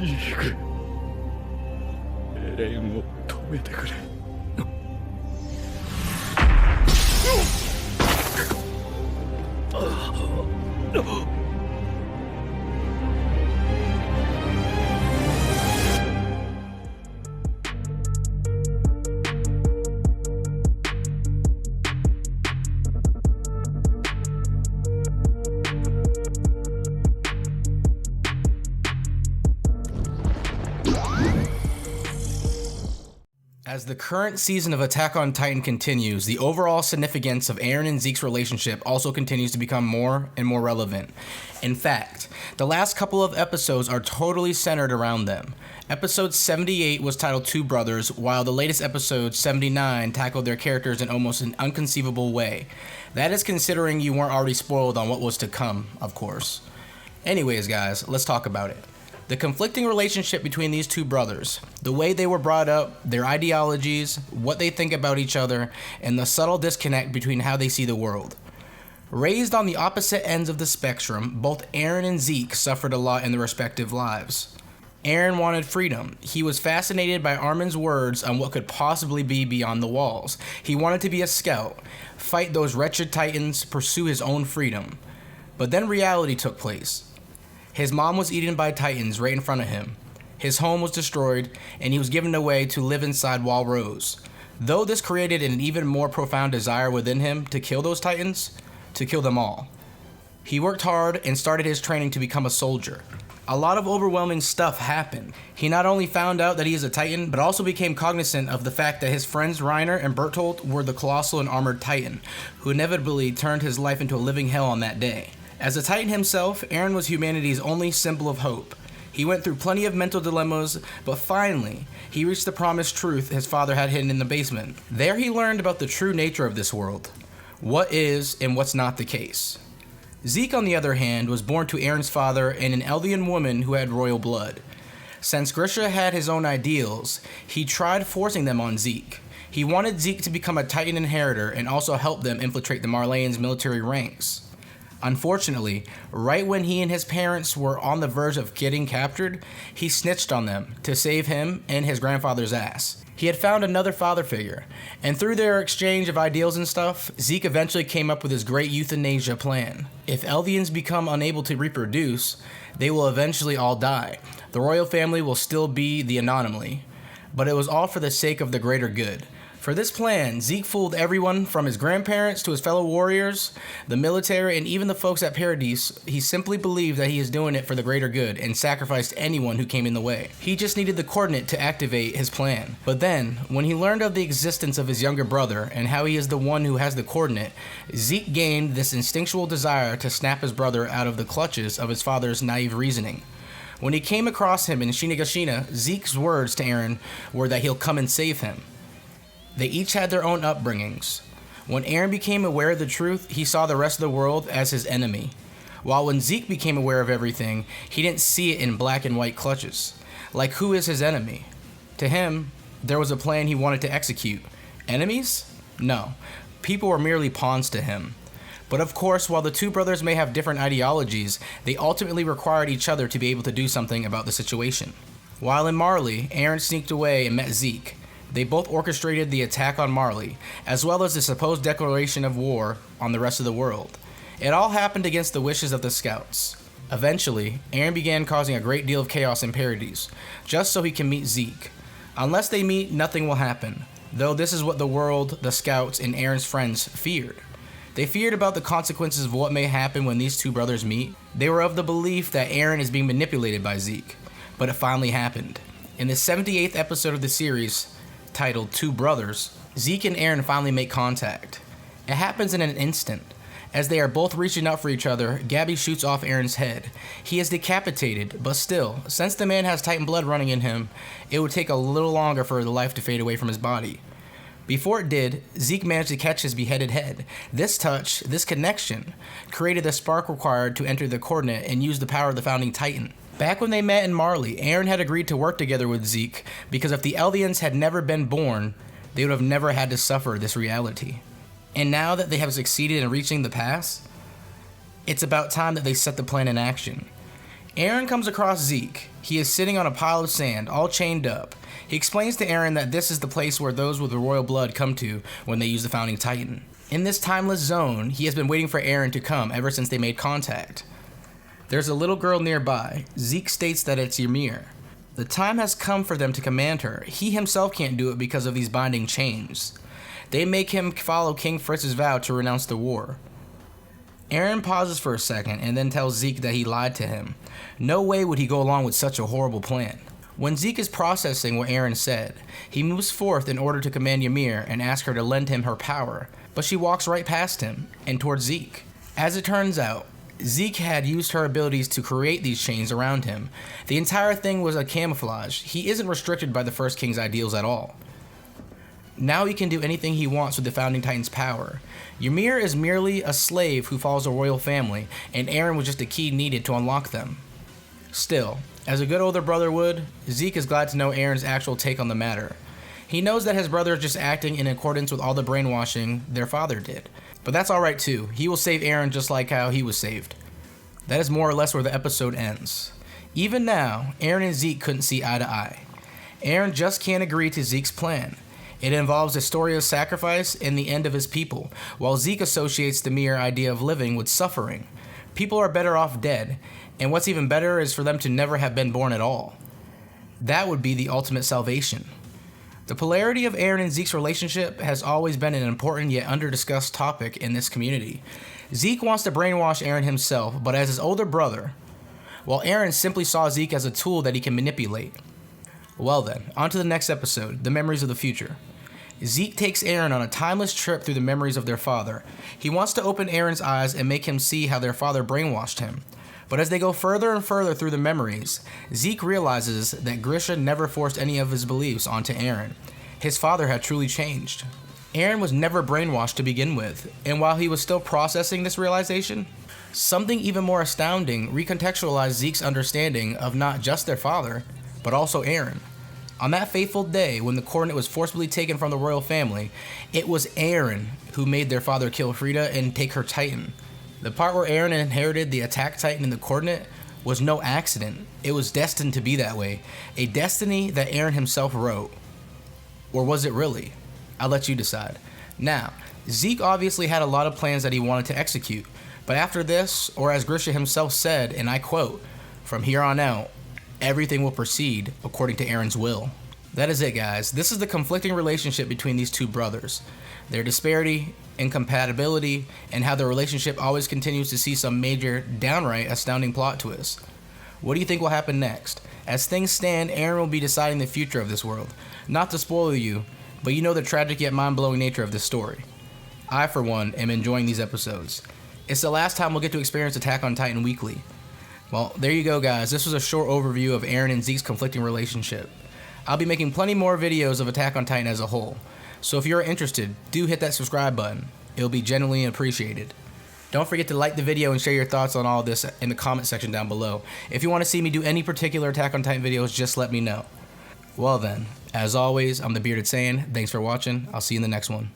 ーグ、エレンを止めてくれ。As the current season of Attack on Titan continues, the overall significance of Eren and Zeke's relationship also continues to become more and more relevant. In fact, the last couple of episodes are totally centered around them. Episode 78 was titled Two Brothers, while the latest episode, 79, tackled their characters in almost an inconceivable way. That is considering you weren't already spoiled on what was to come, of course. Anyways, guys, let's talk about it. The conflicting relationship between these two brothers, the way they were brought up, their ideologies, what they think about each other, and the subtle disconnect between how they see the world. Raised on the opposite ends of the spectrum, both Eren and Zeke suffered a lot in their respective lives. Eren wanted freedom. He was fascinated by Armin's words on what could possibly be beyond the walls. He wanted to be a scout, fight those wretched titans, pursue his own freedom. But then reality took place. His mom was eaten by titans right in front of him. His home was destroyed, and he was given away to live inside Wall Rose. Though this created an even more profound desire within him to kill those titans, to kill them all. He worked hard and started his training to become a soldier. A lot of overwhelming stuff happened. He not only found out that he is a titan, but also became cognizant of the fact that his friends Reiner and Bertolt were the colossal and armored titan, who inevitably turned his life into a living hell on that day. As a titan himself, Eren was humanity's only symbol of hope. He went through plenty of mental dilemmas, but finally, he reached the promised truth his father had hidden in the basement. There he learned about the true nature of this world, what is and what's not the case. Zeke, on the other hand, was born to Eren's father and an Eldian woman who had royal blood. Since Grisha had his own ideals, he tried forcing them on Zeke. He wanted Zeke to become a Titan inheritor and also help them infiltrate the Marleyan's military ranks. Unfortunately, right when he and his parents were on the verge of getting captured, he snitched on them to save him and his grandfather's ass. He had found another father figure, and through their exchange of ideals and stuff, Zeke eventually came up with his great euthanasia plan. If Eldians become unable to reproduce, they will eventually all die. The royal family will still be the anomaly, but it was all for the sake of the greater good. For this plan, Zeke fooled everyone from his grandparents to his fellow warriors, the military, and even the folks at Paradise. He simply believed that he is doing it for the greater good and sacrificed anyone who came in the way. He just needed the coordinate to activate his plan. But then, when he learned of the existence of his younger brother and how he is the one who has the coordinate, Zeke gained this instinctual desire to snap his brother out of the clutches of his father's naive reasoning. When he came across him in Shinigashina, Zeke's words to Eren were that he'll come and save him. They each had their own upbringings. When Eren became aware of the truth, he saw the rest of the world as his enemy. While when Zeke became aware of everything, he didn't see it in black and white clutches. Like, who is his enemy? To him, there was a plan he wanted to execute. Enemies? No. People were merely pawns to him. But of course, while the two brothers may have different ideologies, they ultimately required each other to be able to do something about the situation. While in Marley, Eren sneaked away and met Zeke. They both orchestrated the attack on Marley, as well as the supposed declaration of war on the rest of the world. It all happened against the wishes of the scouts. Eventually, Eren began causing a great deal of chaos in Paradise, just so he can meet Zeke. Unless they meet, nothing will happen, though this is what the world, the scouts, and Eren's friends feared. They feared about the consequences of what may happen when these two brothers meet. They were of the belief that Eren is being manipulated by Zeke, but it finally happened. In the 78th episode of the series, titled Two Brothers, Zeke and Eren finally make contact. It happens in an instant. As they are both reaching out for each other, Gabby shoots off Eren's head. He is decapitated, but still, since the man has Titan blood running in him, it would take a little longer for the life to fade away from his body. Before it did, Zeke managed to catch his beheaded head. This touch, this connection, created the spark required to enter the coordinate and use the power of the founding Titan. Back when they met in Marley, Eren had agreed to work together with Zeke because if the Eldians had never been born, they would have never had to suffer this reality. And now that they have succeeded in reaching the pass, it's about time that they set the plan in action. Eren comes across Zeke. He is sitting on a pile of sand, all chained up. He explains to Eren that this is the place where those with the royal blood come to when they use the Founding Titan. In this timeless zone, he has been waiting for Eren to come ever since they made contact. There's a little girl nearby. Zeke states that it's Ymir. The time has come for them to command her. He himself can't do it because of these binding chains. They make him follow King Fritz's vow to renounce the war. Eren pauses for a second and then tells Zeke that he lied to him. No way would he go along with such a horrible plan. When Zeke is processing what Eren said, he moves forth in order to command Ymir and ask her to lend him her power, but she walks right past him and towards Zeke. As it turns out, Zeke had used her abilities to create these chains around him. The entire thing was a camouflage. He isn't restricted by the First King's ideals at all. Now he can do anything he wants with the Founding Titan's power. Ymir is merely a slave who follows a royal family, and Eren was just a key needed to unlock them. Still, as a good older brother would, Zeke is glad to know Eren's actual take on the matter. He knows that his brother is just acting in accordance with all the brainwashing their father did. But that's alright too. He will save Eren just like how he was saved. That is more or less where the episode ends. Even now, Eren and Zeke couldn't see eye to eye. Eren just can't agree to Zeke's plan. It involves a story of sacrifice and the end of his people, while Zeke associates the mere idea of living with suffering. People are better off dead, and what's even better is for them to never have been born at all. That would be the ultimate salvation. The polarity of Eren and Zeke's relationship has always been an important yet under-discussed topic in this community. Zeke wants to brainwash Eren himself, but as his older brother, while Eren simply saw Zeke as a tool that he can manipulate. Well then, on to the next episode, The Memories of the Future. Zeke takes Eren on a timeless trip through the memories of their father. He wants to open Eren's eyes and make him see how their father brainwashed him. But as they go further and further through the memories, Zeke realizes that Grisha never forced any of his beliefs onto Eren. His father had truly changed. Eren was never brainwashed to begin with, and while he was still processing this realization, something even more astounding recontextualized Zeke's understanding of not just their father, but also Eren. On that fateful day when the coordinate was forcibly taken from the royal family, it was Eren who made their father kill Frida and take her Titan. The part where Eren inherited the attack Titan in the coordinate was no accident. It was destined to be that way. A destiny that Eren himself wrote. Or was it really? I'll let you decide. Now, Zeke obviously had a lot of plans that he wanted to execute. But after this, or as Grisha himself said, and I quote, "From here on out, everything will proceed according to Eren's will." That is it, guys. This is the conflicting relationship between these two brothers. Their disparity, incompatibility, and how their relationship always continues to see some major, downright astounding plot twists. What do you think will happen next? As things stand, Eren will be deciding the future of this world. Not to spoil you, but you know the tragic yet mind-blowing nature of this story. I, for one, am enjoying these episodes. It's the last time we'll get to experience Attack on Titan weekly. Well, there you go, guys. This was a short overview of Eren and Zeke's conflicting relationship. I'll be making plenty more videos of Attack on Titan as a whole. So if you're interested, do hit that subscribe button. It'll be genuinely appreciated. Don't forget to like the video and share your thoughts on all of this in the comment section down below. If you want to see me do any particular Attack on Titan videos, just let me know. Well then, as always, I'm the Bearded Saiyan. Thanks for watching. I'll see you in the next one.